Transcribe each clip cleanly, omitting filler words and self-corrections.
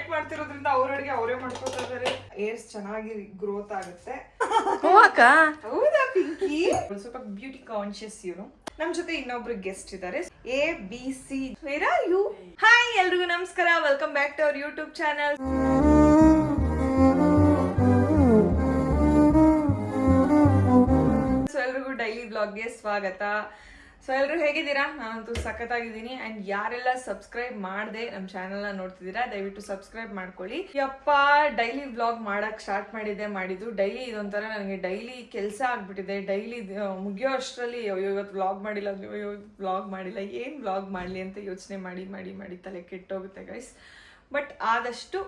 Diet ಮಾಡ್ತಿರೋದ್ರಿಂದ ಅವ್ರ ಅಡಿಗೆ ಅವರೇ ಮಾಡ್ಕೊತಾ ಇದಾರೆ. ಏರ್ಸ್ ಚೆನ್ನಾಗಿ ಗ್ರೋತ್ ಆಗುತ್ತೆ. ಹೌದಾ ಪಿಂಕಿ? ಸ್ವಲ್ಪ ಬ್ಯೂಟಿ ಕಾನ್ಶಿಯಸ್ ಇವನು. ನಮ್ ಜೊತೆ ಇನ್ನೊಬ್ರು ಗೆಸ್ಟ್ ಇದ್ದಾರೆ, ABC. Where are you? Hi ಎಲ್ರಿಗೂ ನಮಸ್ಕಾರ, welcome back to our YouTube channel. So ಎಲ್ರಿಗೂ ಡೈಲಿ ಬ್ಲಾಗ್ಗೆ ಸ್ವಾಗತ. ಸೊ ಎಲ್ಲರೂ ಹೇಗಿದ್ದೀರಾ? ನಾನಂತೂ ಸಖತ್ತಾಗಿದ್ದೀನಿ. ಅಂಡ್ ಯಾರೆಲ್ಲ ಸಬ್ಸ್ಕ್ರೈಬ್ ಮಾಡದೆ ನಮ್ಮ ಚಾನಲ್ನ ನೋಡ್ತಿದ್ದೀರಾ, ದಯವಿಟ್ಟು ಸಬ್ಸ್ಕ್ರೈಬ್ ಮಾಡ್ಕೊಳ್ಳಿ. ಯಪ್ಪ, ಡೈಲಿ ಬ್ಲಾಗ್ ಮಾಡಕ್ ಸ್ಟಾರ್ಟ್ ಮಾಡಿದ್ದು ಡೈಲಿ ಇದೊಂಥರ ನನಗೆ ಡೈಲಿ ಕೆಲಸ ಆಗ್ಬಿಟ್ಟಿದೆ. ಡೈಲಿ ಮುಗಿಯೋ ಅಷ್ಟರಲ್ಲಿ ಇವತ್ತು ಬ್ಲಾಗ್ ಮಾಡಿಲ್ಲ ಏನು ಬ್ಲಾಗ್ ಮಾಡಲಿ ಅಂತ ಯೋಚನೆ ಮಾಡಿ ತಲೆ ಕೆಟ್ಟೋಗುತ್ತೆ ಗೈಸ್. ಬಟ್ ಆದಷ್ಟು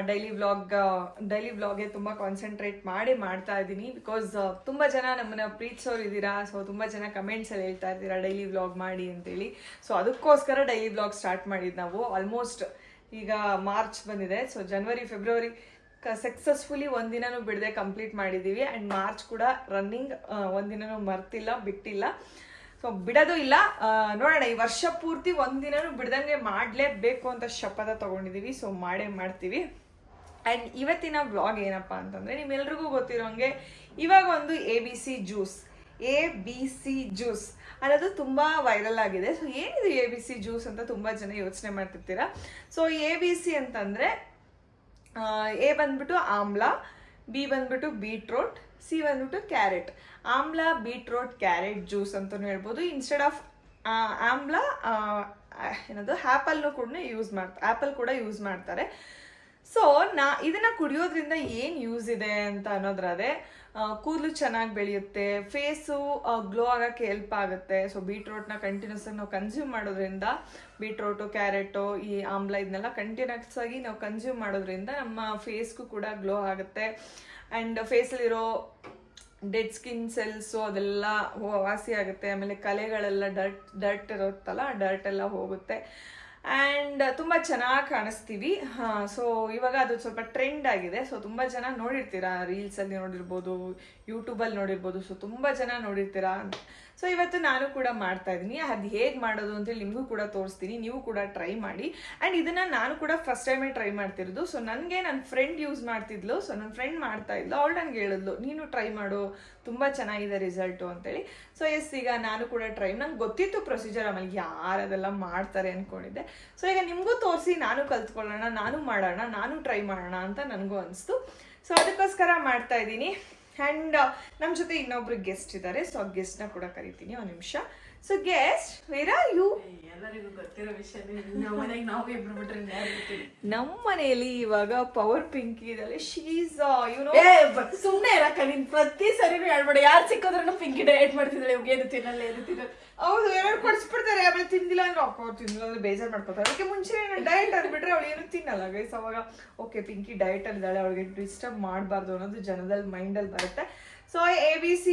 ಡೈಲಿ ವ್ಲಾಗ್ಗೆ ತುಂಬ ಕಾನ್ಸಂಟ್ರೇಟ್ ಮಾಡ್ತಾ ಇದ್ದೀನಿ. ಬಿಕಾಸ್ ತುಂಬ ಜನ ನಮ್ಮನ್ನ ಪ್ರೀತಿಸೋರು ಇದ್ದೀರಾ. ಸೊ ತುಂಬ ಜನ ಕಮೆಂಟ್ಸಲ್ಲಿ ಹೇಳ್ತಾ ಇದ್ದೀರಾ ಡೈಲಿ ವ್ಲಾಗ್ ಮಾಡಿ ಅಂತೇಳಿ. ಸೊ ಅದಕ್ಕೋಸ್ಕರ ಡೈಲಿ ವ್ಲಾಗ್ ಸ್ಟಾರ್ಟ್ ಮಾಡಿದ್ದು ನಾವು. ಆಲ್ಮೋಸ್ಟ್ ಈಗ ಮಾರ್ಚ್ ಬಂದಿದೆ. ಸೊ ಜನವರಿ ಫೆಬ್ರವರಿ ಸಕ್ಸಸ್ಫುಲಿ ಒಂದಿನನೂ ಬಿಡದೆ ಕಂಪ್ಲೀಟ್ ಮಾಡಿದ್ದೀವಿ. ಆ್ಯಂಡ್ ಮಾರ್ಚ್ ಕೂಡ ರನ್ನಿಂಗ್, ಒಂದಿನನೂ ಬಿಟ್ಟಿಲ್ಲ. ಸೊ ಬಿಡೋದು ಇಲ್ಲ, ನೋಡೋಣ ಈ ವರ್ಷ ಪೂರ್ತಿ ಒಂದಿನೂ ಬಿಡ್ದಂಗೆ ಮಾಡಲೇಬೇಕು ಅಂತ ಶಪಥ ತಗೊಂಡಿದ್ದೀವಿ. ಸೊ ಮಾಡ್ತೀವಿ. ಆ್ಯಂಡ್ ಇವತ್ತಿನ ವ್ಲಾಗ್ ಏನಪ್ಪ ಅಂತಂದರೆ, ನಿಮ್ಮೆಲ್ರಿಗೂ ಗೊತ್ತಿರೋಂಗೆ ಇವಾಗ ಒಂದು ABC ಜ್ಯೂಸ್ ಅನ್ನೋದು ತುಂಬ ವೈರಲ್ ಆಗಿದೆ. ಸೊ ಏನಿದು ABC ಜ್ಯೂಸ್ ಅಂತ ತುಂಬ ಜನ ಯೋಚನೆ ಮಾಡ್ತಿರ್ತೀರಾ. ಸೊ ABC ಅಂತಂದರೆ A ಬಂದ್ಬಿಟ್ಟು ಆಮ್ಲ, B ಬಂದ್ಬಿಟ್ಟು ಬೀಟ್ರೋಟ್, C ಬಂದ್ಬಿಟ್ಟು ಕ್ಯಾರೆಟ್. ಆಮ್ಲ, ಬೀಟ್ರೋಟ್, ಕ್ಯಾರೆಟ್ ಜ್ಯೂಸ್ ಅಂತಲೂ ಹೇಳ್ಬೋದು. ಇನ್ಸ್ಟೆಡ್ ಆಫ್ ಆಮ್ಲ ಏನದು ಆ್ಯಪಲ್ ಕೂಡ ಯೂಸ್ ಮಾಡ್ತಾರೆ. ಸೊ ಇದನ್ನ ಕುಡಿಯೋದ್ರಿಂದ ಏನು ಯೂಸ್ ಇದೆ ಅಂತ ಅನ್ನೋದ್ರದೇ, ಕೂದಲು ಚೆನ್ನಾಗಿ ಬೆಳೆಯುತ್ತೆ, ಫೇಸು ಗ್ಲೋ ಆಗೋಕ್ಕೆ ಹೆಲ್ಪ್ ಆಗುತ್ತೆ. ಸೊ ಬೀಟ್ರೋಟ್ನ ಕಂಟಿನ್ಯೂಸ್ ಆಗಿ ನಾವು ಕನ್ಸ್ಯೂಮ್ ಮಾಡೋದ್ರಿಂದ, ಬೀಟ್ರೋಟು, ಕ್ಯಾರೆಟು, ಈ ಆಮ್ಲ ಇದನ್ನೆಲ್ಲ ಕಂಟಿನ್ಯೂಸ್ ಆಗಿ ನಾವು ಕನ್ಸ್ಯೂಮ್ ಮಾಡೋದ್ರಿಂದ ನಮ್ಮ ಫೇಸ್ಗೂ ಕೂಡ ಗ್ಲೋ ಆಗುತ್ತೆ. ಆ್ಯಂಡ್ ಫೇಸಲ್ಲಿರೋ ಡೆಡ್ ಸ್ಕಿನ್ ಸೆಲ್ಸು ಅದೆಲ್ಲ ವಾಸಿ ಆಗುತ್ತೆ. ಆಮೇಲೆ ಕಲೆಗಳೆಲ್ಲ ಡರ್ಟ್ ಇರುತ್ತಲ್ಲ, ಡರ್ಟ್ ಎಲ್ಲ ಹೋಗುತ್ತೆ. ಆ್ಯಂಡ್ ತುಂಬ ಚೆನ್ನಾಗಿ ಕಾಣಿಸ್ತೀವಿ. ಸೊ ಇವಾಗ ಅದು ಸ್ವಲ್ಪ ಟ್ರೆಂಡ್ ಆಗಿದೆ. ಸೊ ತುಂಬ ಜನ ನೋಡಿರ್ತೀರಾ, ರೀಲ್ಸಲ್ಲಿ ನೋಡಿರ್ಬೋದು, ಯೂಟ್ಯೂಬಲ್ಲಿ ನೋಡಿರ್ಬೋದು. ಸೊ ತುಂಬ ಜನ ನೋಡಿರ್ತೀರಾ. ಸೊ ಇವತ್ತು ನಾನು ಕೂಡ ಮಾಡ್ತಾ ಇದ್ದೀನಿ. ಅದು ಹೇಗೆ ಮಾಡೋದು ಅಂತೇಳಿ ನಿಮಗೂ ಕೂಡ ತೋರಿಸ್ತೀನಿ, ನೀವು ಕೂಡ ಟ್ರೈ ಮಾಡಿ. ಆ್ಯಂಡ್ ಇದನ್ನು ನಾನು ಕೂಡ ಫಸ್ಟ್ ಟೈಮೇ ಟ್ರೈ ಮಾಡ್ತಿರೋದು. ಸೊ ನನಗೆ ನನ್ನ ಫ್ರೆಂಡ್ ಯೂಸ್ ಮಾಡ್ತಿದ್ಲು. ಸೊ ನನ್ನ ಫ್ರೆಂಡ್ ಮಾಡ್ತಾ ಇದ್ಲು, ಅವಳು ನನಗೆ ಹೇಳಿದ್ಲು ನೀನು ಟ್ರೈ ಮಾಡು, ತುಂಬ ಚೆನ್ನಾಗಿದೆ ರಿಸಲ್ಟು ಅಂತೇಳಿ. ಸೊ ಈಗ ನಾನು ಕೂಡ ನಂಗೆ ಗೊತ್ತಿತ್ತು ಪ್ರೊಸೀಜರ್, ಆಮೇಲೆ ಯಾರು ಅದೆಲ್ಲ ಮಾಡ್ತಾರೆ ಅಂದ್ಕೊಂಡಿದ್ದೆ. ಸೊ ಈಗ ನಿಮಗೂ ತೋರಿಸಿ ನಾನು ಕಲ್ತ್ಕೊಳ್ಳೋಣ, ನಾನು ಮಾಡೋಣ, ನಾನು ಟ್ರೈ ಮಾಡೋಣ ಅಂತ ನನಗೂ ಅನಿಸ್ತು. ಸೊ ಅದಕ್ಕೋಸ್ಕರ ಮಾಡ್ತಾ ಇದ್ದೀನಿ. ಆ್ಯಂಡ್ ನಮ್ಮ ಜೊತೆ ಇನ್ನೊಬ್ರು ಗೆಸ್ಟ್ ಇದ್ದಾರೆ. ಸೊ ಆ ಗೆಸ್ಟ್ನ ಕೂಡ ಕರಿತೀನಿ, ಒಂದು ನಿಮಿಷ. So guest, where are you? ಎಲ್ಲರಿಗೂ ಗೊತ್ತಿರೋ ವಿಷಯ, ನಾವು ಇಬ್ರು ಬಿಟ್ರೆ ನಮ್ಮ ಮನೆಯಲ್ಲಿ ಇವಾಗ ಪವರ್ ಪಿಂಕಿ ಇದ್ದಾಳೆ. ಶೀಸ್ ಸುಮ್ಮನೆ ಇರಕ್ಕ, ನೀನ್ ಪ್ರತಿ ಸರಿನೂ ಹೇಳ್ಬೇಡ. ಯಾರು ಸಿಕ್ಕೋದ್ರೂ ಪಿಂಕಿ ಡಯಟ್ ಮಾಡ್ತಿದ್ದಾಳೆ, ಏನು ತಿನ್ನಲ್ಲ. ಹೌದು, ಎರಡು ಕೊಡಿಸ್ಬಿಡ್ತಾರೆ, ಆಮೇಲೆ ತಿಂದಿಲ್ಲ ಅಂದ್ರೆ ಅವ್ರು ತಿಂದಿಲ್ಲ ಅಂದ್ರೆ ಬೇಜಾರು ಮಾಡ್ಕೊತಾರೆ. ಅದಕ್ಕೆ ಮುಂಚೆ ಡಯಟ್ ಅಂದ್ಬಿಟ್ರೆ ಅವಳು ಏನು ತಿನ್ನಲ್ಲ ಗೈಸ್. ಅವಾಗ ಓಕೆ ಪಿಂಕಿ ಡಯಟ್ ಅಲ್ಲಿದ್ದಾಳೆ, ಅವಳಿಗೆ ಡಿಸ್ಟರ್ಬ್ ಮಾಡಬಾರ್ದು ಅನ್ನೋದು ಜನದಲ್ಲಿ ಮೈಂಡಲ್ಲಿ ಬರುತ್ತೆ. ಸೊ ABC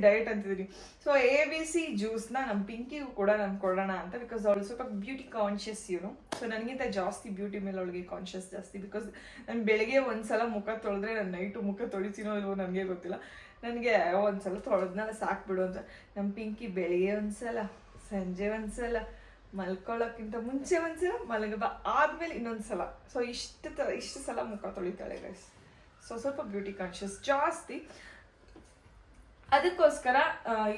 ಡಯಟ್ ಅಂತಿದ್ದೀನಿ. ಸೊ ABC ಜ್ಯೂಸ್ನ ನಮ್ಮ ಪಿಂಕಿಗೂ ಕೂಡ ನಾನು ಕೊಡೋಣ ಅಂತ. ಬಿಕಾಸ್ ಅವಳು ಸ್ವಲ್ಪ ಬ್ಯೂಟಿ ಕಾನ್ಷಿಯಸ್ ಇವನು. ಸೊ ನನಗಿಂತ ಜಾಸ್ತಿ ಬ್ಯೂಟಿ ಮೇಲೆ ಅವಳಿಗೆ ಕಾನ್ಷಿಯಸ್ ಜಾಸ್ತಿ. ಬಿಕಾಸ್ ನಾನು ಬೆಳಗ್ಗೆ ಒಂದ್ಸಲ ಮುಖ ತೊಳೆದ್ರೆ ನಾನು ನೈಟು ಮುಖ ತೊಳಿತೀನೋ ಇಲ್ವೋ ನನಗೆ ಗೊತ್ತಿಲ್ಲ. ನನಗೆ ಒಂದ್ಸಲ ತೊಳೆದ್ನಲ್ಲ ಸಾಕ್ಬಿಡು ಅಂತ. ನಮ್ಮ ಪಿಂಕಿ ಬೆಳಿಗ್ಗೆ ಒಂದ್ಸಲ, ಸಂಜೆ ಒಂದ್ಸಲ, ಮಲ್ಕೊಳ್ಳೋಕ್ಕಿಂತ ಮುಂಚೆ ಒಂದ್ಸಲ, ಮಲಗಬ ಆದ್ಮೇಲೆ ಇನ್ನೊಂದ್ಸಲ. ಸೊ ಇಷ್ಟು ಸಲ ಮುಖ ತೊಳಿತಾಳೆ ಗೈಸ್. ಸೊ ಸ್ವಲ್ಪ ಬ್ಯೂಟಿ ಕಾನ್ಷಿಯಸ್ ಜಾಸ್ತಿ. ಅದಕ್ಕೋಸ್ಕರ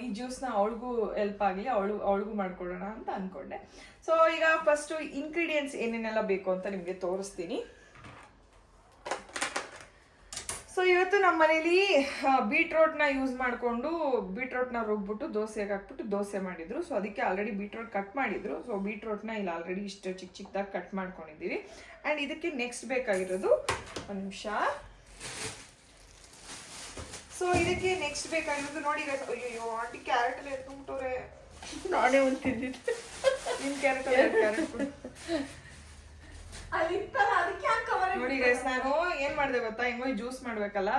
ಈ ಜ್ಯೂಸ್ನ ಅವಳಿಗೂ ಹೆಲ್ಪ್ ಆಗಲಿ, ಅವಳಿಗೂ ಮಾಡ್ಕೊಡೋಣ ಅಂತ ಅಂದ್ಕೊಂಡೆ. ಸೊ ಈಗ ಫಸ್ಟು ಇಂಗ್ರೀಡಿಯೆಂಟ್ಸ್ ಏನೇನೆಲ್ಲ ಬೇಕು ಅಂತ ನಿಮಗೆ ತೋರಿಸ್ತೀನಿ. ಸೊ ಇವತ್ತು ನಮ್ಮ ಮನೇಲಿ ಬೀಟ್ರೋಟ್ನ ಯೂಸ್ ಮಾಡಿಕೊಂಡು ಬೀಟ್ರೋಟ್ನ ರುಬ್ಬಿಟ್ಟು ದೋಸೆಗೆ ಹಾಕ್ಬಿಟ್ಟು ದೋಸೆ ಮಾಡಿದ್ರು. ಸೊ ಅದಕ್ಕೆ ಆಲ್ರೆಡಿ ಬೀಟ್ರೋಟ್ ಕಟ್ ಮಾಡಿದ್ರು. ಸೊ ಬೀಟ್ರೋಟ್ನ ಇಲ್ಲಿ ಆಲ್ರೆಡಿ ಇಷ್ಟು ಚಿಕ್ಕದಾಗಿ ಕಟ್ ಮಾಡ್ಕೊಂಡಿದ್ದೀವಿ. ಆ್ಯಂಡ್ ಇದಕ್ಕೆ ನೆಕ್ಸ್ಟ್ ಬೇಕಾಗಿರೋದು, ಒಂದು ನಿಮಿಷ. ಸೊ ಇದಕ್ಕೆ ನೆಕ್ಸ್ಟ್ ಬೇಕಾಗಿರೋದು ನೋಡಿ ಗೈಸ್. ಅಯ್ಯೋ ಆಂಟಿ ಕ್ಯಾರೆಟ್ ಎಲ್ಲ ಎತ್ಕೊಂಡ್ಬಿಟ್ಟವ್ರೆ. ನಾನೇ ಒಂದು ತಿಂದಿದ್ದೆ. ನಿಮ್ ಕ್ಯಾರೆಟ್ ನೋಡಿ ಗೈಸ್, ನಾನು ಏನ್ ಮಾಡಿದೆ ಗೊತ್ತಾ, ಹೆಂಗೋ ಜ್ಯೂಸ್ ಮಾಡ್ಬೇಕಲ್ಲ,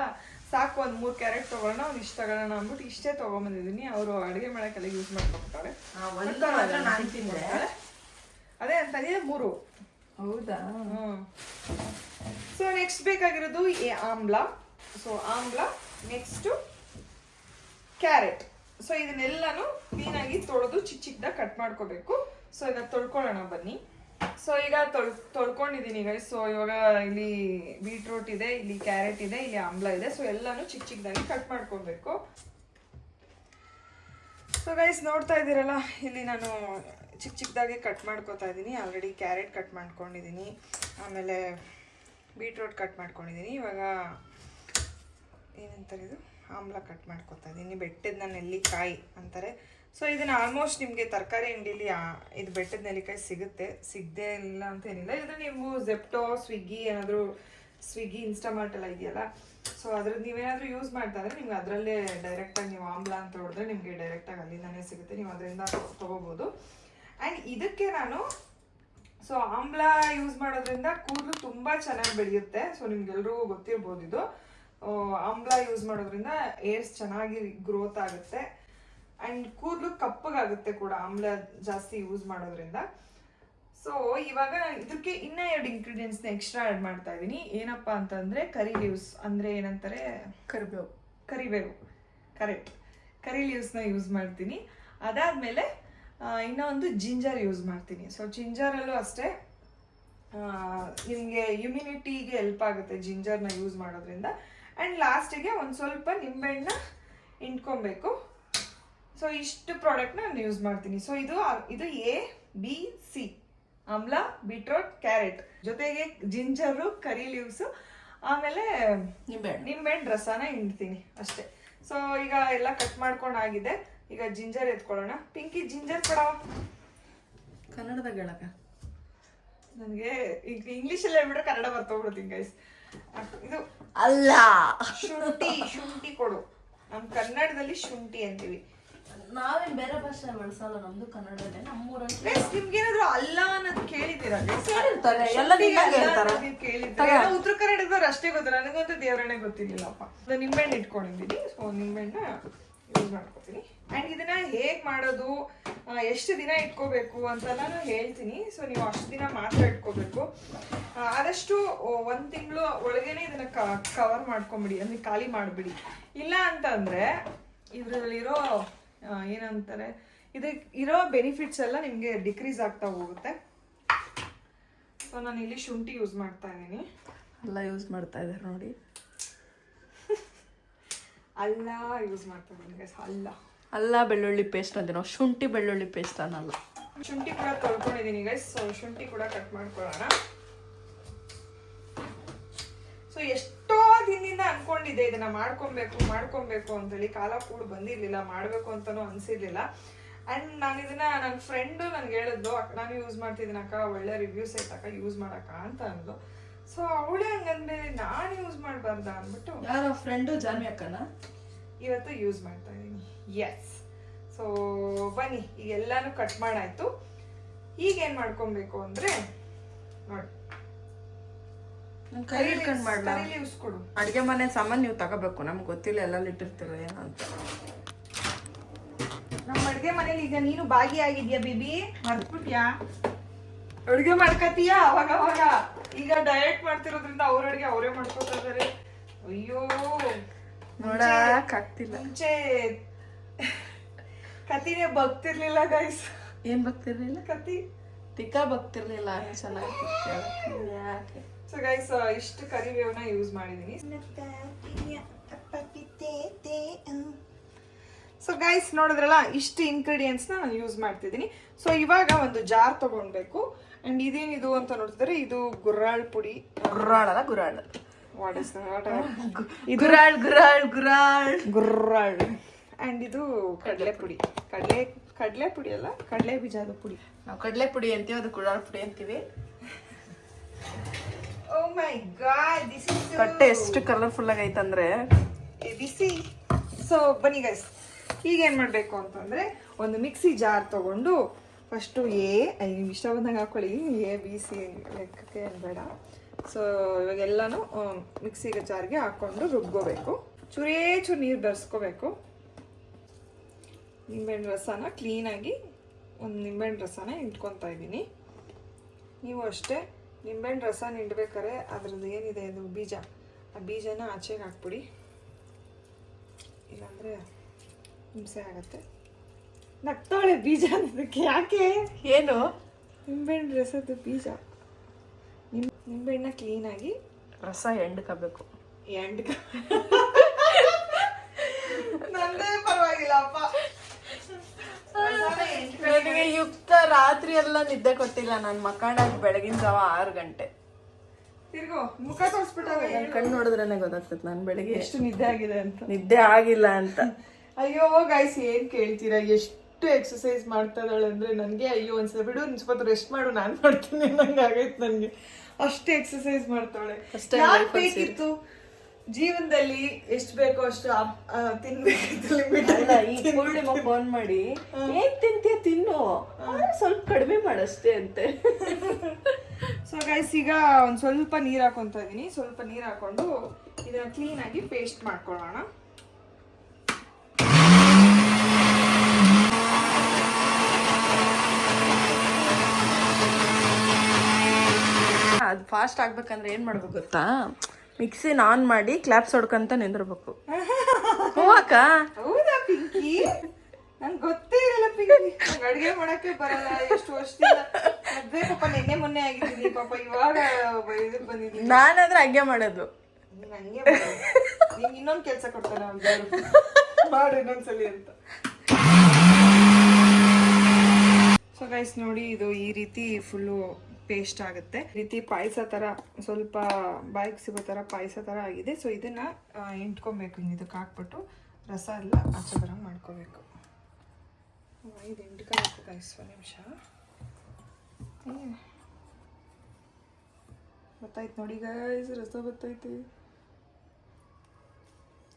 ಸಾಕು ಒಂದು 3 ಕ್ಯಾರೆಟ್ ತಗೊಳ್ಳೋಣ, ಒಂದು ಇಷ್ಟು ತಗೊಳ್ಳೋಣ ಅಂದ್ಬಿಟ್ಟು ಇಷ್ಟೇ ತಗೊಂಬಂದಿದ್ದೀನಿ. ಅವರು ಅಡುಗೆ ಮಾಡೋಕ್ಕೆಲ್ಲ ಯೂಸ್ ಮಾಡ್ಕೊಂಡ್ಬಿಟ್ಟಾರೆ. ಅದೇ ಅಂತಂದ್ರೆ 3. ಹೌದಾ? ಸೊ ನೆಕ್ಸ್ಟ್ ಬೇಕಾಗಿರೋದು ಆಮ್ಲ. ಸೊ ಆಮ್ಲ, ನೆಕ್ಸ್ಟು ಕ್ಯಾರೆಟ್. ಸೊ ಇದನ್ನೆಲ್ಲಾನು ಕ್ಲೀನಾಗಿ ತೊಳೆದು ಚಿಕ್ಕದಾಗಿ ಕಟ್ ಮಾಡ್ಕೋಬೇಕು. ಸೊ ಇದನ್ನ ತೊಳ್ಕೊಳ್ಳೋಣ ಬನ್ನಿ. ಸೊ ಈಗ ತೊಳ್ಕೊಂಡಿದ್ದೀನಿ ಗೈಸ್. ಸೊ ಇವಾಗ ಇಲ್ಲಿ ಬೀಟ್ರೂಟ್ ಇದೆ, ಇಲ್ಲಿ ಕ್ಯಾರೆಟ್ ಇದೆ, ಇಲ್ಲಿ ಆಮ್ಲ ಇದೆ. ಸೊ ಎಲ್ಲಾನು ಚಿಕ್ಕ ಚಿಕ್ಕದಾಗಿ ಕಟ್ ಮಾಡ್ಕೊಬೇಕು. ಸೊ ಗೈಸ್ ನೋಡ್ತಾ ಇದ್ದೀರಲ್ಲ, ಇಲ್ಲಿ ನಾನು ಚಿಕ್ಕ ಚಿಕ್ಕದಾಗಿ ಕಟ್ ಮಾಡ್ಕೊತಾ ಇದ್ದೀನಿ. ಆಲ್ರೆಡಿ ಕ್ಯಾರೆಟ್ ಕಟ್ ಮಾಡ್ಕೊಂಡಿದ್ದೀನಿ, ಆಮೇಲೆ ಬೀಟ್ರೂಟ್ ಕಟ್ ಮಾಡ್ಕೊಂಡಿದ್ದೀನಿ. ಇವಾಗ ಏನಂತಾರೆ ಇದು ಆಮ್ಲ ಕಟ್ ಮಾಡ್ಕೊತಾ ಇದ್ದೀನಿ. ಬೆಟ್ಟದ ನೆಲ್ಲಿಕಾಯಿ ಅಂತಾರೆ. ಸೊ ಇದನ್ನು ಆಲ್ಮೋಸ್ಟ್ ನಿಮಗೆ ತರಕಾರಿ ಅಂಗಡಿಲಿ ಇದು ಬೆಟ್ಟದ ನೆಲ್ಲಿಕಾಯಿ ಸಿಗದೇ ಇಲ್ಲ ಅಂತ ಏನಿಲ್ಲ. ಇದ್ರೆ ನೀವು ಜೆಪ್ಟೋ, ಸ್ವಿಗ್ಗಿ ಏನಾದರೂ ಸ್ವಿಗ್ಗಿ ಇನ್ಸ್ಟಾಮಾರ್ಟ್ ಎಲ್ಲ ಇದೆಯಲ್ಲ, ಸೊ ಅದ್ರದ್ದು ನೀವೇನಾದರೂ ಯೂಸ್ ಮಾಡ್ತಾ ಇದ್ರೆ ನಿಮ್ಗೆ ಅದರಲ್ಲೇ ಡೈರೆಕ್ಟಾಗಿ ನೀವು ಆಮ್ಲ ಅಂತ ಹೊಡೆದ್ರೆ ನಿಮಗೆ ಡೈರೆಕ್ಟಾಗಿ ಅಲ್ಲಿಂದನೇ ಸಿಗುತ್ತೆ. ನೀವು ಅದರಿಂದ ತೊಗೋಬೋದು. ಆ್ಯಂಡ್ ಇದಕ್ಕೆ ನಾನು ಸೊ ಆಮ್ಲ ಯೂಸ್ ಮಾಡೋದ್ರಿಂದ ಕೂದಲು ತುಂಬ ಚೆನ್ನಾಗಿ ಬೆಳೆಯುತ್ತೆ. ಸೊ ನಿಮ್ಗೆಲ್ರಿಗೂ ಗೊತ್ತಿರ್ಬೋದು ಇದು. ಆಮ್ಲ ಯೂಸ್ ಮಾಡೋದ್ರಿಂದ ಏರ್ಸ್ ಚೆನ್ನಾಗಿ ಗ್ರೋತ್ ಆಗುತ್ತೆ ಆ್ಯಂಡ್ ಕೂದಲು ಕಪ್ಪಗಾಗುತ್ತೆ ಕೂಡ ಆಮ್ಲ ಜಾಸ್ತಿ ಯೂಸ್ ಮಾಡೋದ್ರಿಂದ. ಸೊ ಇವಾಗ ಇದಕ್ಕೆ ಇನ್ನೂ 2 ಇಂಗ್ರೀಡಿಯೆಂಟ್ಸ್ನ ಎಕ್ಸ್ಟ್ರಾ ಆ್ಯಡ್ ಮಾಡ್ತಾ ಇದ್ದೀನಿ. ಏನಪ್ಪ ಅಂತಂದರೆ ಕರಿ ಲೀವ್ಸ್, ಅಂದರೆ ಏನಂತಾರೆ ಕರಿಬೇವು, ಕರೆಕ್ಟ್, ಕರಿ ಲೀವ್ಸ್ನ ಯೂಸ್ ಮಾಡ್ತೀನಿ. ಅದಾದಮೇಲೆ ಇನ್ನೂ ಒಂದು ಜಿಂಜರ್ ಯೂಸ್ ಮಾಡ್ತೀನಿ. ಸೊ ಜಿಂಜರಲ್ಲೂ ಅಷ್ಟೇ ನಿಮಗೆ ಇಮ್ಯುನಿಟಿಗೆ ಹೆಲ್ಪ್ ಆಗುತ್ತೆ ಜಿಂಜರ್ನ ಯೂಸ್ ಮಾಡೋದ್ರಿಂದ. ಆ್ಯಂಡ್ ಲಾಸ್ಟಿಗೆ ಒಂದು ಸ್ವಲ್ಪ ನಿಂಬೆಹಣ್ಣ ಹಿಂಡ್ಕೊಬೇಕು. ಸೊ ಇಷ್ಟು ಪ್ರಾಡಕ್ಟ್ನ ನಾನು ಯೂಸ್ ಮಾಡ್ತೀನಿ. ಸೊ ಇದು ABC ಆಮ್ಲ, ಬೀಟ್ರೂಟ್, ಕ್ಯಾರೆಟ್ ಜೊತೆಗೆ ಜಿಂಜರು, ಕರಿ ಲೀವ್ಸು, ಆಮೇಲೆ ನಿಂಬೆಹಣ್ಣು ರಸನ ಹಿಂಡ್ತೀನಿ ಅಷ್ಟೇ. ಸೊ ಈಗ ಎಲ್ಲ ಕಟ್ ಮಾಡ್ಕೊಂಡಾಗಿದೆ. ಈಗ ಜಿಂಜರ್ ಎತ್ಕೊಳ್ಳೋಣ. ಪಿಂಕಿ ಜಿಂಜರ್ ಕೊಡವ ಕನ್ನಡದಾಗ ಹೇಳಕ. ನನಗೆ ಈಗ ಇಂಗ್ಲೀಷಲ್ಲಿ ಹೇಳ್ಬಿಟ್ರೆ ಕನ್ನಡ ಬರ್ತೋಗ್ಬಿಡ್ತೀನಿ ಗೈಸ್. ಇದು ಅಲ್ಲ, ಶುಂಠಿ ಕೊಡು. ನಮ್ಮ ಕನ್ನಡದಲ್ಲಿ ಶುಂಠಿ ಅಂತೀವಿ. ನಾವೇನ್ ಬೇರೆ ಭಾಷೆ ಬಳಸಲ್ಲ, ನಮ್ದು ಕನ್ನಡನೇ. ನಮ್ಮೂರಲ್ಲಿ ನಿಮ್ಗೇನಾದ್ರು ಅಲ್ಲ ಅನ್ನೋದು ಕೇಳಿದ್ದೀರಾ? ಕೇಳಿರ್ತಾರೆ, ಎಲ್ಲ ಕೇಳಿದ್ರೆ ಉತ್ತರ ಕನ್ನಡದವ್ರು ಅಷ್ಟೇ ಗೊತ್ತಿಲ್ಲ. ನನಗಂತೂ ದೇವರನ್ನೇ ಗೊತ್ತಿರ್ಲಿಲ್ಲಪ್ಪ. ನಿಂಬೆಹಣ್ಣು ಇಟ್ಕೊಂಡಿದ್ದೀನಿ. ಸೊ ನಿಂಬೆಹಣ್ಣ ಯೂಸ್ ಮಾಡ್ಕೊತೀನಿ. ಆ್ಯಂಡ್ ಇದನ್ನ ಹೇಗೆ ಮಾಡೋದು, ಎಷ್ಟು ದಿನ ಇಟ್ಕೋಬೇಕು ಅಂತ ನಾನು ಹೇಳ್ತೀನಿ. ಸೊ ನೀವು ಅಷ್ಟು ದಿನ ಮಾತ್ರ ಇಟ್ಕೋಬೇಕು. ಆದಷ್ಟು 1 ತಿಂಗಳು ಒಳಗೇನೆ ಇದನ್ನ ಕವರ್ ಮಾಡ್ಕೊಂಬಿಡಿ, ಅಂದರೆ ಖಾಲಿ ಮಾಡಿಬಿಡಿ. ಇಲ್ಲ ಅಂತಂದರೆ ಇದರಲ್ಲಿರೋ ಏನಂತಾರೆ, ಇರೋ ಬೆನಿಫಿಟ್ಸ್ ಎಲ್ಲ ನಿಮಗೆ ಡಿಕ್ರೀಸ್ ಆಗ್ತಾ ಹೋಗುತ್ತೆ. ಸೊ ನಾನು ಇಲ್ಲಿ ಶುಂಠಿ ಯೂಸ್ ಮಾಡ್ತಾ ಇದ್ದೀನಿ. ಎಲ್ಲ ಯೂಸ್ ಮಾಡ್ತಾ ಇದ್ದಾರೆ ನೋಡಿ. ಅಲ್ಲ ಯೂಸ್ ಮಾಡ್ತಾ ಇದ್ದೀನಿ ಗೈಸ್. ಅಲ್ಲ ಬೆಳ್ಳುಳ್ಳಿ ಪೇಸ್ಟ್ ಅಂತೀವಿ ನಾವು, ಶುಂಠಿ ಬೆಳ್ಳುಳ್ಳಿ ಪೇಸ್ಟ್ ಅನ್ನಲ್ಲ. ಶುಂಠಿ ಕೂಡ ತೊಳ್ಕೊಂಡಿದ್ದೀನಿ ಗೈಸ್. ಸೊ ಶುಂಠಿ ಕೂಡ ಕಟ್ ಮಾಡ್ಕೊಳ್ಳೋಣ. ಸೊ ಎಷ್ಟೋ ದಿನದಿಂದ ಅನ್ಕೊಂಡಿದ್ದೆ ಇದನ್ನ ಮಾಡ್ಕೊಬೇಕು ಅಂತೇಳಿ. ಕಾಲ ಕೂಡ ಬಂದಿರ್ಲಿಲ್ಲ, ಮಾಡಬೇಕು ಅಂತಲೂ ಅನ್ಸಿರ್ಲಿಲ್ಲ. ಆ್ಯಂಡ್ ನಾನು ಇದನ್ನ ನನ್ನ ಫ್ರೆಂಡು ನನಗೆ ಹೇಳಿದ್ಲು, ನಾನು ಯೂಸ್ ಮಾಡ್ತಿದ್ದೀನಿ ಅಕ್ಕ, ಒಳ್ಳೆ ರಿವ್ಯೂಸ್ ಐತಕ್ಕ, ಯೂಸ್ ಮಾಡಕ್ಕ ಅಂತ ಅಂದ್ಲು. ಸೊ ಅವಳೇ ಹಂಗಂದ್ಮೇಲೆ ನಾನು ಯೂಸ್ ಮಾಡಬಾರ್ದ ಅಂದ್ಬಿಟ್ಟು ಯಾರ ಫ್ರೆಂಡು ಜಾನ್ವಿ ಅಕ್ಕನ ಇವತ್ತು ಯೂಸ್ ಮಾಡ್ತಾ ಇದ್ದೀನಿ. ಎಸ್. ಸೊ ಬನ್ನಿ, ಈಗ ಎಲ್ಲಾನು ಕಟ್ ಮಾಡಾಯ್ತು. ಈಗೇನು ಮಾಡ್ಕೊಬೇಕು ಅಂದರೆ ನೋಡಿ, ಕೈ ಹಿಡ್ಕೊಂಡು ಮಾಡಲ. ಲೀವ್ಸ್ ಕೊಡು. ಅಡುಗೆ ಮನೆ ಸಾಮಾನು ನೀವು ತಗೋಬೇಕು, ನಮ್ಗೆ ಗೊತ್ತಿಲ್ಲ ಎಲ್ಲಲ್ಲಿ ಇಟ್ಟಿರ್ತೀರ ಏನಂತ. ನಮ್ಮ ಅಡುಗೆ ಮನೇಲಿ ಈಗ ನೀನು ಭಾಗಿಯಾಗಿದ್ಯಾ ಬೇಬಿ? ಮರ್ತ್ಬಿಟ್ಯಾ? ಅಡುಗೆ ಮಾಡ್ಕತೀಯಾ ಅವಾಗ. ಈಗ ಡಯಟ್ ಮಾಡ್ತಿರೋದ್ರಿಂದ ಅವ್ರ ಅಡುಗೆ ಅವರೇ ಮಾಡ್ಕೊತಾ ಇದಾರೆ. ಅಯ್ಯೋ ನೋಡಕ್ ಆಗ್ತಿಲ್ಲ. ಮುಂಚೆ ಕತಿನೇ ಬಗ್ತಿರ್ಲಿಲ್ಲ ಗೈಸ್. ಏನ್ ಬಗ್ತಿರ್ಲಿಲ್ಲ? ಕತಿ ತಿಕ್ಕ ಬಗ್ತಿರ್ಲಿಲ್ಲ. ಯಾಕೆ? ಸೊ ಗೈಸ್ ಇಷ್ಟು ಕರಿಬೇವನ್ನ ಯೂಸ್ ಮಾಡಿದೀನಿ. ಸೊ ಗೈಸ್ ನೋಡಿದ್ರಲ್ಲ, ಇಷ್ಟು ಇಂಗ್ರೀಡಿಯೆಂಟ್ಸ್ನ ನಾನು ಯೂಸ್ ಮಾಡ್ತಿದ್ದೀನಿ. ಸೊ ಇವಾಗ ಒಂದು ಜಾರ್ ತಗೊಳ್ಬೇಕು. ಅಂಡ್ ಇದೇನಿದು ಅಂತ ನೋಡ್ತಿದ್ರೆ, ಇದು ಗುರ್ರಾಳ್ ಪುಡಿ. ಗುರ್ರಾಳ್ ಅಲ್ಲ, ಗುರಾಳ್. ವಾಟ್ ಇಸ್ ಗುರ್ರಾಳ್. ಅಂಡ್ ಇದು ಕಡಲೆ ಪುಡಿ. ಕಡಲೆ ಪುಡಿ ಅಲ್ಲ, ಕಡಲೆ ಬೀಜದ ಪುಡಿ. ನಾವು ಕಡಲೆ ಪುಡಿ ಅಂತೀವಿ, ಅದು ಗುರಾಳ್ ಪುಡಿ ಅಂತೀವಿ. ಓ ಮೈ ಗಾಡ್, ದಿಸ್ ಇಸ್ ಕಟ್ಟೆ ಎಷ್ಟು ಕಲರ್ಫುಲ್ ಆಗಿ ಐತಂದ್ರೆ ಬಿಸಿ. ಸೊ ಬನ್ನಿ ಗೈಸ್, ಈಗ ಏನು ಮಾಡಬೇಕು ಅಂತಂದರೆ, ಒಂದು ಮಿಕ್ಸಿ ಜಾರ್ ತೊಗೊಂಡು ಫಸ್ಟು ನಿಮ್ಗೆ ಇಷ್ಟ ಬಂದಂಗೆ ಹಾಕ್ಕೊಳ್ಳಿ. ABC ಲೆಕ್ಕಕ್ಕೆ ಏನು ಬೇಡ. ಸೊ ಇವಾಗೆಲ್ಲನೂ ಮಿಕ್ಸಿಗೆ ಜಾರ್ಗೆ ಹಾಕ್ಕೊಂಡು ರುಬ್ಕೋಬೇಕು. ಚೂರೇ ಚೂರು ನೀರು ಬೆರೆಸ್ಕೋಬೇಕು. ನಿಂಬೆಹಣ್ಣು ರಸನ ಕ್ಲೀನಾಗಿ ಒಂದು ನಿಂಬೆಹಣ್ಣು ರಸನ ಇಟ್ಕೊತಾ ಇದ್ದೀನಿ. ನೀವು ಅಷ್ಟೇ ನಿಂಬೆಹಣ್ಣು ರಸ ಹಿಂಡ್ಬೇಕಾದ್ರೆ ಅದ್ರದ್ದು ಏನಿದೆ ಅದು ಬೀಜ, ಆ ಬೀಜನ ಆಚೆಗೆ ಹಾಕ್ಬಿಡಿ, ಇಲ್ಲಾಂದರೆ ಹಿಂಸೆ ಆಗುತ್ತೆ. ನಗ್ತಾಳೆ ಬೀಜ ಅನ್ನೋದಕ್ಕೆ. ಯಾಕೆ? ಏನು ನಿಂಬೆಹಣ್ಣು ರಸದ ಬೀಜ. ನಿಂಬೆಹಣ್ಣ ಕ್ಲೀನಾಗಿ ರಸ ಎಂಡ್ಕಬೇಕು. ನಂದೇ ಪರವಾಗಿಲ್ಲಪ್ಪ. ನನಗೆ ಯುಕ್ತ ರಾತ್ರಿ ಎಲ್ಲ ನಿದ್ದೆ ಕೊಟ್ಟಿಲ್ಲ. ನಾನು ಮಕ್ಕಳಾಗಿ ಬೆಳಗಿನ ಜಾವ 6 ಗಂಟೆ. ತಿರ್ಗೋ ಮುಖ ತೋರಿಸ್ಬಿಟ್ಟಾಗ ಕಣ್ಣು ನೋಡಿದ್ರೇನೆ ಗೊತ್ತಾಗ್ತದೆ ನಾನು ಬೆಳಿಗ್ಗೆ ಎಷ್ಟು ನಿದ್ದೆ ಆಗಿದೆ ಅಂತ. ನಿದ್ದೆ ಆಗಿಲ್ಲ ಅಂತ. ಅಯ್ಯೋ ಗೈಸ್ ಏನ್ ಕೇಳ್ತೀರಾ, ಎಷ್ಟು ಎಕ್ಸರ್ಸೈಸ್ ಮಾಡ್ತಾ ಇದ್ದಾಳೆ ಅಂದ್ರೆ ನನಗೆ ಅಯ್ಯೋ ಅನ್ಸುತ್ತೆ. ಬಿಡು ಸ್ವಲ್ಪ ರೆಸ್ಟ್ ಮಾಡು, ನಾನು ಮಾಡ್ತೀನಿ ನಂಗೆ ಆಗೈತೆ. ನನಗೆ ಅಷ್ಟು ಎಕ್ಸರ್ಸೈಸ್ ಮಾಡ್ತಾಳೆ. ಯಾಕೆ ಬೇಕಿತ್ತು ಜೀವನದಲ್ಲಿ ಎಷ್ಟು ಬೇಕೋ ಅಷ್ಟು ತಿನ್ಬೇಕಿತ್ತು. ಈ ಪೂರ್ಣಿಮಾ ಫೋನ್ ಮಾಡಿ ಏನ್ ತಿಂತೀಯ ತಿನ್ನು, ಸ್ವಲ್ಪ ಕಡಿಮೆ ಮಾಡಷ್ಟೇ ಅಂತೆ. ಸೊ ಗೈಸ್ ಈಗ ಒಂದ್ ಸ್ವಲ್ಪ ನೀರ್ ಹಾಕೊಂತ ಇದೀನಿ. ಸ್ವಲ್ಪ ನೀರ್ ಹಾಕೊಂಡು ಇದನ್ನ ಕ್ಲೀನ್ ಆಗಿ ಪೇಸ್ಟ್ ಮಾಡ್ಕೊಳ್ಳೋಣ. ಅದು ಫಾಸ್ಟ್ ಆಗ್ಬೇಕಂದ್ರೆ ಏನ್ ಮಾಡ್ಬೇಕು ಗೊತ್ತಾ, ಮಿಕ್ಸಿನ ಆನ್ ಮಾಡಿ ಕ್ಲಾಪ್ಸ್ ಹೊಡ್ಕೊಂತ ನಿಂದಿರ್ಬೇಕು. ಹೋಗಕ್ಕ ಹೌದಾ ಪಿಂಕಿ? ನಂಗೆ ಗೊತ್ತೇ ಇರಲ್ಲ ಪಿಂಕಿ, ನಂಗೆ ಅಡುಗೆ ಮಾಡಕ್ಕೆ ಬರಲ್ಲ. ಎಷ್ಟು ವರ್ಷದಿಂದ ಮದ್ವೆ ಪಾಪ ನಿನ್ನೆ ಮೊನ್ನೆ ಆಗಿದ್ದೀನಿ ಪಾಪ, ಇವಾಗ ಇದಕ್ಕೆ ಬಂದಿದ್ದೀನಿ. ನಾನಾದ್ರೆ ಹಂಗೆ ಮಾಡೋದು. ಹಂಗೆ ನಿಂಗೆ ಇನ್ನೊಂದು ಕೆಲಸ ಕೊಡ್ತಾನೆ ಮಾಡು ಇನ್ನೊಂದ್ಸಲಿ ಅಂತ. ಸೊ ಗೈಸ್ ನೋಡಿ, ಇದು ಈ ರೀತಿ ಫುಲ್ಲು ಪೇಸ್ಟ್ ಆಗುತ್ತೆ. ಈ ರೀತಿ ಪಾಯಸ ಥರ ಸ್ವಲ್ಪ ಬಾಯಿಗೆ ಸಿಗೋ ಥರ ಪಾಯಸ ಥರ ಆಗಿದೆ. ಸೊ ಇದನ್ನು ಎಂಟ್ಕೊಬೇಕು. ಇದಕ್ಕೆ ಹಾಕ್ಬಿಟ್ಟು ರಸ ಎಲ್ಲ ಆಚೆ ಬರೋ ಮಾಡ್ಕೋಬೇಕು. ಇದು ಎಂಟ್ಕೋಬೇಕು ಗೈಸ್. ಒಂದು ನಿಮಿಷ ಗೊತ್ತಾಯ್ತು ನೋಡಿ ಗೈಸ್, ರಸ ಗೊತ್ತಾಯ್ತು.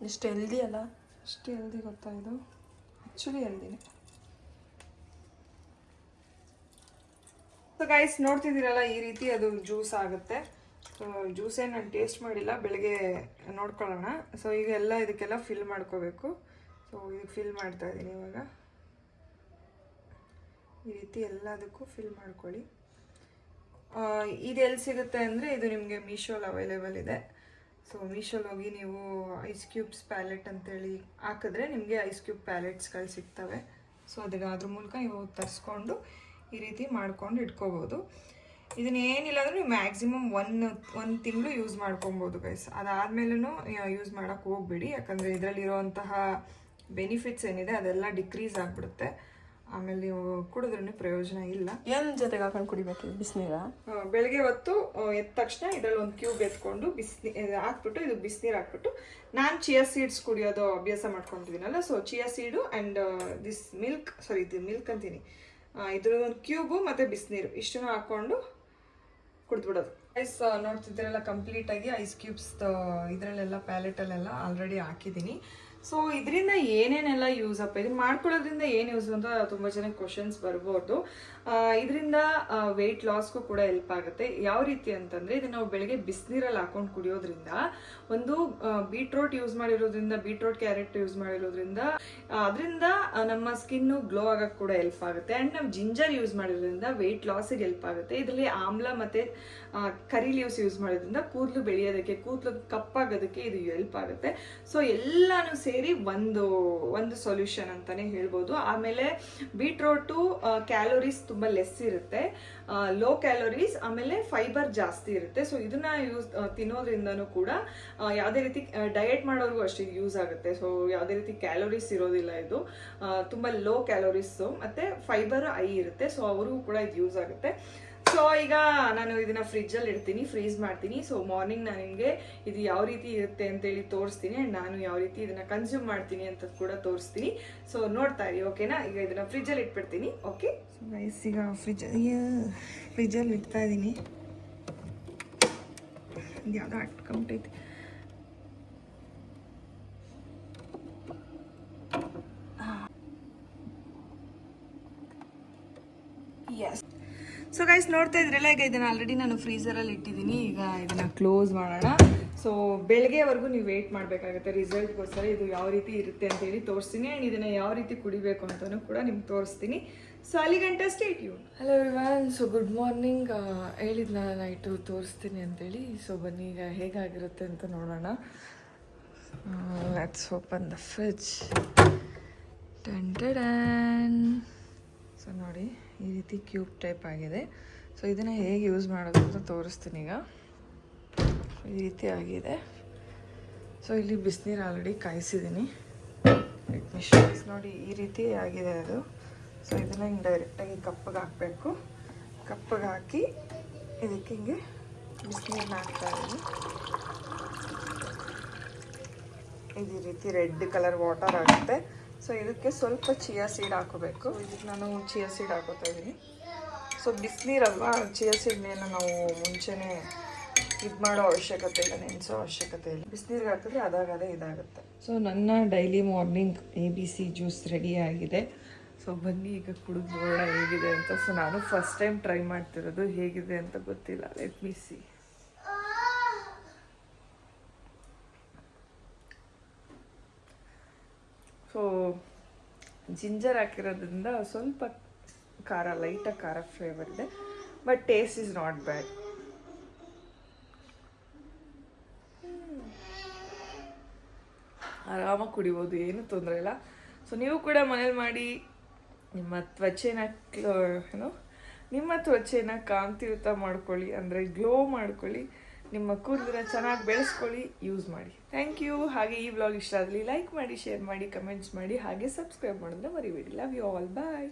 ಎಷ್ಟು ಹೆಲ್ದಿ ಅಲ್ಲ, ಅಷ್ಟು ಹೆಲ್ದಿ ಗೊತ್ತಾ ಇದು? ಆ್ಯಕ್ಚುಲಿ ಹೆಲ್ದಿನೇ. ಸೊ ಗೈಸ್ ನೋಡ್ತಿದ್ದೀರಲ್ಲ, ಈ ರೀತಿ ಅದು ಜ್ಯೂಸ್ ಆಗುತ್ತೆ. ಸೊ ಜ್ಯೂಸೇ ನಾನು ಟೇಸ್ಟ್ ಮಾಡಿಲ್ಲ, ಬೆಳಗ್ಗೆ ನೋಡ್ಕೊಳ್ಳೋಣ. ಸೊ ಈಗ ಎಲ್ಲ ಇದಕ್ಕೆಲ್ಲ ಫಿಲ್ ಮಾಡ್ಕೋಬೇಕು. ಸೊ ಇದಕ್ಕೆ ಫಿಲ್ ಮಾಡ್ತಾ ಇದ್ದೀನಿ ಇವಾಗ. ಈ ರೀತಿ ಎಲ್ಲದಕ್ಕೂ ಫಿಲ್ ಮಾಡ್ಕೊಳ್ಳಿ. ಇದು ಎಲ್ಲಿ ಸಿಗುತ್ತೆ ಅಂದರೆ ಇದು ನಿಮಗೆ ಮೀಶೋಲ್ಲಿ ಅವೈಲೇಬಲ್ ಇದೆ. ಸೊ ಮೀಶೋಲ್ಲಿ ಹೋಗಿ ನೀವು ಐಸ್ ಕ್ಯೂಬ್ಸ್ ಪ್ಯಾಲೆಟ್ ಅಂತೇಳಿ ಹಾಕಿದ್ರೆ ನಿಮಗೆ ಐಸ್ ಕ್ಯೂಬ್ ಪ್ಯಾಲೆಟ್ಸ್ಗಳು ಸಿಗ್ತವೆ. ಸೊ ಅದ್ರ ಮೂಲಕ ನೀವು ತರಿಸ್ಕೊಂಡು ಈ ರೀತಿ ಮಾಡ್ಕೊಂಡು ಇಟ್ಕೋಬೋದು. ಇದನ್ನ ಏನಿಲ್ಲ ಅಂದರೆ ನೀವು ಮ್ಯಾಕ್ಸಿಮಮ್ ಒಂದು ತಿಂಗಳು ಯೂಸ್ ಮಾಡ್ಕೊಬೋದು ಗೈಸ್. ಅದಾದಮೇಲೂ ಯೂಸ್ ಮಾಡೋಕ್ಕೆ ಹೋಗ್ಬೇಡಿ, ಯಾಕಂದರೆ ಇದರಲ್ಲಿರುವಂತಹ ಬೆನಿಫಿಟ್ಸ್ ಏನಿದೆ ಅದೆಲ್ಲ ಡಿಕ್ರೀಸ್ ಆಗಿಬಿಡುತ್ತೆ. ಆಮೇಲೆ ನೀವು ಕುಡಿದ್ರೂ ಪ್ರಯೋಜನ ಇಲ್ಲ. ಏನು ಜೊತೆಗೆ ಹಾಕೊಂಡು ಕುಡಿಬೇಕು ಬಿಸಿನೀರ? ಬೆಳಗ್ಗೆ ಹೊತ್ತು ಎದ್ದ ತಕ್ಷಣ ಇದರಲ್ಲಿ ಒಂದು ಕ್ಯೂಬ್ ಎತ್ಕೊಂಡು ಹಾಕ್ಬಿಟ್ಟು ಇದು ಬಿಸಿನೀರು ಹಾಕ್ಬಿಟ್ಟು, ನಾನು ಚಿಯಾ ಸೀಡ್ಸ್ ಕುಡಿಯೋದು ಅಭ್ಯಾಸ ಮಾಡ್ಕೊತಿದ್ದೀನಲ್ಲ, so chia seed and this milk, ಇದು ಮಿಲ್ಕ್ ಅಂತೀನಿ, ಇದ್ರದ್ದೊಂದು ಕ್ಯೂಬು ಮತ್ತು ಬಿಸಿನೀರು ಇಷ್ಟನ್ನು ಹಾಕ್ಕೊಂಡು ಕುಡಿದ್ಬಿಡೋದು. ಐಸ್ ನೋಡ್ತಿದ್ದೀರಲ್ಲ, ಕಂಪ್ಲೀಟಾಗಿ ಐಸ್ ಕ್ಯೂಬ್ಸ್ ಇದರಲ್ಲೆಲ್ಲ ಪ್ಯಾಲೆಟಲ್ಲೆಲ್ಲ ಆಲ್ರೆಡಿ ಹಾಕಿದ್ದೀನಿ. ಸೊ ಇದರಿಂದ ಏನೇನೆಲ್ಲ ಯೂಸ್ ಅಪ್ಪ, ಇದನ್ನ ಮಾಡ್ಕೊಳ್ಳೋದ್ರಿಂದ ಏನು ಯೂಸ್ ಅಂತ ತುಂಬ ಜನಕ್ಕೆ ಕ್ವಶನ್ಸ್ ಬರ್ಬೋದು. ಇದರಿಂದ ವೆಯ್ಟ್ ಲಾಸ್ಗೂ ಕೂಡ ಹೆಲ್ಪ್ ಆಗುತ್ತೆ. ಯಾವ ರೀತಿ ಅಂತಂದರೆ, ಇದನ್ನ ನಾವು ಬೆಳಗ್ಗೆ ಬಿಸಿನೀರಲ್ಲಿ ಹಾಕೊಂಡು ಕುಡಿಯೋದ್ರಿಂದ, ಒಂದು ಬೀಟ್ರೋಟ್ ಯೂಸ್ ಮಾಡಿರೋದ್ರಿಂದ, ಬೀಟ್ರೋಟ್ ಕ್ಯಾರೆಟ್ ಯೂಸ್ ಮಾಡಿರೋದ್ರಿಂದ ಅದರಿಂದ ನಮ್ಮ ಸ್ಕಿನ್ನು ಗ್ಲೋ ಆಗೋಕ್ಕೆ ಕೂಡ ಹೆಲ್ಪ್ ಆಗುತ್ತೆ. ಆ್ಯಂಡ್ ನಾವು ಜಿಂಜರ್ ಯೂಸ್ ಮಾಡಿರೋದ್ರಿಂದ ವೆಯ್ಟ್ ಲಾಸಿಗೆ ಹೆಲ್ಪ್ ಆಗುತ್ತೆ. ಇದರಲ್ಲಿ ಆಮ್ಲ ಮತ್ತು ಕರಿ ಲೀವ್ಸ್ ಯೂಸ್ ಮಾಡೋದ್ರಿಂದ ಕೂದಲು ಬೆಳೆಯೋದಕ್ಕೆ, ಕೂದಲು ಕಪ್ಪಾಗೋದಕ್ಕೆ ಇದು ಹೆಲ್ಪ್ ಆಗುತ್ತೆ. ಸೊ ಎಲ್ಲಾನು ಸೇರಿ ಒಂದು ಸೊಲ್ಯೂಷನ್ ಅಂತಾನೆ ಹೇಳ್ಬೋದು. ಆಮೇಲೆ ಬೀಟ್ರೋಟು ಕ್ಯಾಲೋರೀಸ್ ತುಂಬ ಲೆಸ್ ಇರುತ್ತೆ, ಲೋ ಕ್ಯಾಲೋರೀಸ್, ಆಮೇಲೆ ಫೈಬರ್ ಜಾಸ್ತಿ ಇರುತ್ತೆ. ಸೊ ಇದನ್ನ ತಿನ್ನೋದ್ರಿಂದನೂ ಕೂಡ ಯಾವುದೇ ರೀತಿ ಡಯಟ್ ಮಾಡೋರ್ಗೂ ಅಷ್ಟೇ ಯೂಸ್ ಆಗುತ್ತೆ. ಸೊ ಯಾವುದೇ ರೀತಿ ಕ್ಯಾಲೋರೀಸ್ ಇರೋದಿಲ್ಲ, ಇದು ತುಂಬ ಲೋ ಕ್ಯಾಲೋರೀಸು ಮತ್ತು ಫೈಬರ್ ಹೈ ಇರುತ್ತೆ. ಸೊ ಅವ್ರಿಗೂ ಕೂಡ ಇದು ಯೂಸ್ ಆಗುತ್ತೆ. ಸೊ ಈಗ ನಾನು ಇದನ್ನ ಫ್ರಿಜ್ಜಲ್ಲಿ ಇಡ್ತೀನಿ, ಫ್ರೀಸ್ ಮಾಡ್ತೀನಿ. ಸೊ ಮಾರ್ನಿಂಗ್ ನಾನು ನಿಮಗೆ ಇದು ಯಾವ ರೀತಿ ಇರುತ್ತೆ ಅಂತೇಳಿ ತೋರಿಸ್ತೀನಿ. ಆ್ಯಂಡ್ ನಾನು ಯಾವ ರೀತಿ ಇದನ್ನ ಕನ್ಸ್ಯೂಮ್ ಮಾಡ್ತೀನಿ ಅಂತ ಕೂಡ ತೋರಿಸ್ತೀನಿ. ಸೊ ನೋಡ್ತಾ ಇರಿ, ಓಕೆನಾ? ಈಗ ಇದನ್ನ ಫ್ರಿಜ್ಜಲ್ಲಿ ಇಟ್ಬಿಡ್ತೀನಿ. ಓಕೆ, ಸೊ ಗೈಸ್ ಈಗ ಫ್ರಿಜ್ಜಲ್ಲಿ ಇಡ್ತಾ ಇದ್ದೀನಿ. ಯಾವುದೋ ಅಟ್ಕೊಂಬಿಟ್ಟೈತಿ. ಎಸ್. ಸೊ ಗೈಸ್ ನೋಡ್ತಾ ಇದ್ರಲ್ಲ, ಈಗ ಇದನ್ನು ಆಲ್ರೆಡಿ ನಾನು ಫ್ರೀಸರಲ್ಲಿ ಇಟ್ಟಿದ್ದೀನಿ. ಈಗ ಇದನ್ನು ಕ್ಲೋಸ್ ಮಾಡೋಣ. ಸೊ ಬೆಳಗ್ಗೆವರೆಗೂ ನೀವು ವೆಯ್ಟ್ ಮಾಡಬೇಕಾಗುತ್ತೆ ರಿಸಲ್ಟ್ಗೋಸ್ಕರ. ಇದು ಯಾವ ರೀತಿ ಇರುತ್ತೆ ಅಂತೇಳಿ ತೋರಿಸ್ತೀನಿ. ಆ್ಯಂಡ್ ಇದನ್ನು ಯಾವ ರೀತಿ ಕುಡಿಬೇಕು ಅಂತಲೂ ಕೂಡ ನಿಮ್ಗೆ ತೋರಿಸ್ತೀನಿ. ಸೊ ಅಲ್ಲಿಗಂಟ stay tune. Hello everyone, so good morning. ಹೇಳಿದ್ನ ನೈಟು ತೋರಿಸ್ತೀನಿ ಅಂತೇಳಿ. ಸೊ ಬನ್ನಿ ಈಗ ಹೇಗಾಗಿರುತ್ತೆ ಅಂತ ನೋಡೋಣ. Let's open the fridge. ಟನ್ ಟಡನ್. ಸೊ ನೋಡಿ ಈ ರೀತಿ ಕ್ಯೂಬ್ ಟೈಪ್ ಆಗಿದೆ. ಸೊ ಇದನ್ನು ಹೇಗೆ ಯೂಸ್ ಮಾಡೋದು ಅಂತ ತೋರಿಸ್ತೀನಿ ಈಗ. ಈ ರೀತಿ ಆಗಿದೆ. ಸೊ ಇಲ್ಲಿ ಬಿಸಿನೀರು ಆಲ್ರೆಡಿ ಕಾಯಿಸಿದ್ದೀನಿ. ನೋಡಿ ಈ ರೀತಿ ಆಗಿದೆ ಅದು. ಸೊ ಇದನ್ನು ಹಿಂಗೆ ಡೈರೆಕ್ಟಾಗಿ ಕಪ್ಪಿಗೆ ಹಾಕಬೇಕು. ಕಪ್ಪಿಗೆ ಹಾಕಿ ಇದಕ್ಕೆ ಹಿಂಗೆ ಬಿಸಿನೀರನ್ನ ಹಾಕ್ತಾ ಇದ್ದೀನಿ. ಈ ರೀತಿ ರೆಡ್ ಕಲರ್ ವಾಟರ್ ಆಗುತ್ತೆ. ಸೊ ಇದಕ್ಕೆ ಸ್ವಲ್ಪ ಚಿಯಾ ಸೀಡ್ ಹಾಕೋಬೇಕು. ಇದಕ್ಕೆ ನಾನು ಚಿಯಾ ಸೀಡ್ ಹಾಕೋತಾ ಇದ್ದೀನಿ. ಸೊ ಬಿಸಿನೀರಲ್ವಾ, ಚಿಯಾ ಸೀಡ್ನೇನು ನಾವು ಮುಂಚೆನೇ ಇದು ಮಾಡೋ ಅವಶ್ಯಕತೆ ಇಲ್ಲ, ನೆನೆಸೋ ಅವಶ್ಯಕತೆ ಇಲ್ಲ. ಬಿಸಿನೀರಿಗೆ ಹಾಕಿದ್ರೆ ಅದಾಗದೇ ಇದಾಗುತ್ತೆ. ಸೊ ನನ್ನ daily morning ABC juice ready ಆಗಿದೆ. ಸೊ ಬನ್ನಿ ಈಗ ಕುಡಿದು ನೋಡೋಣ ಹೇಗಿದೆ ಅಂತ. ಸೊ ನಾನು ಫಸ್ಟ್ ಟೈಮ್ ಟ್ರೈ ಮಾಡ್ತಿರೋದು, ಹೇಗಿದೆ ಅಂತ ಗೊತ್ತಿಲ್ಲ. Let me see. So ginger ಹಾಕಿರೋದ್ರಿಂದ ಸ್ವಲ್ಪ ಖಾರ, ಲೈಟಾಗಿ ಖಾರ ಫ್ಲೇವರ್ ಇದೆ. But taste is not bad. ಆರಾಮಾಗಿ ಕುಡಿಬೋದು, ಏನು ತೊಂದರೆ ಇಲ್ಲ. ಸೊ ನೀವು ಕೂಡ ಮನೇಲಿ ಮಾಡಿ ನಿಮ್ಮ ತ್ವಚೆನ ಕಾಂತಿಯುತ ಮಾಡ್ಕೊಳ್ಳಿ, ಅಂದರೆ ಗ್ಲೋ ಮಾಡ್ಕೊಳ್ಳಿ. ನಿಮ್ಮ ಕೂದಲನ್ನ ಚೆನ್ನಾಗಿ ಬೆಳೆಸ್ಕೊಳ್ಳಿ, ಯೂಸ್ ಮಾಡಿ. Thank you. ಹಾಗೆ ಈ ವ್ಲಾಗ್ ಇಷ್ಟ ಆಗಲಿ ಲೈಕ್ ಮಾಡಿ, ಶೇರ್ ಮಾಡಿ, ಕಮೆಂಟ್ಸ್ ಮಾಡಿ, ಹಾಗೆ ಸಬ್ಸ್ಕ್ರೈಬ್ ಮಾಡೋದನ್ನ ಮರಿಬೇಡಿ. Love you all. ಬಾಯ್.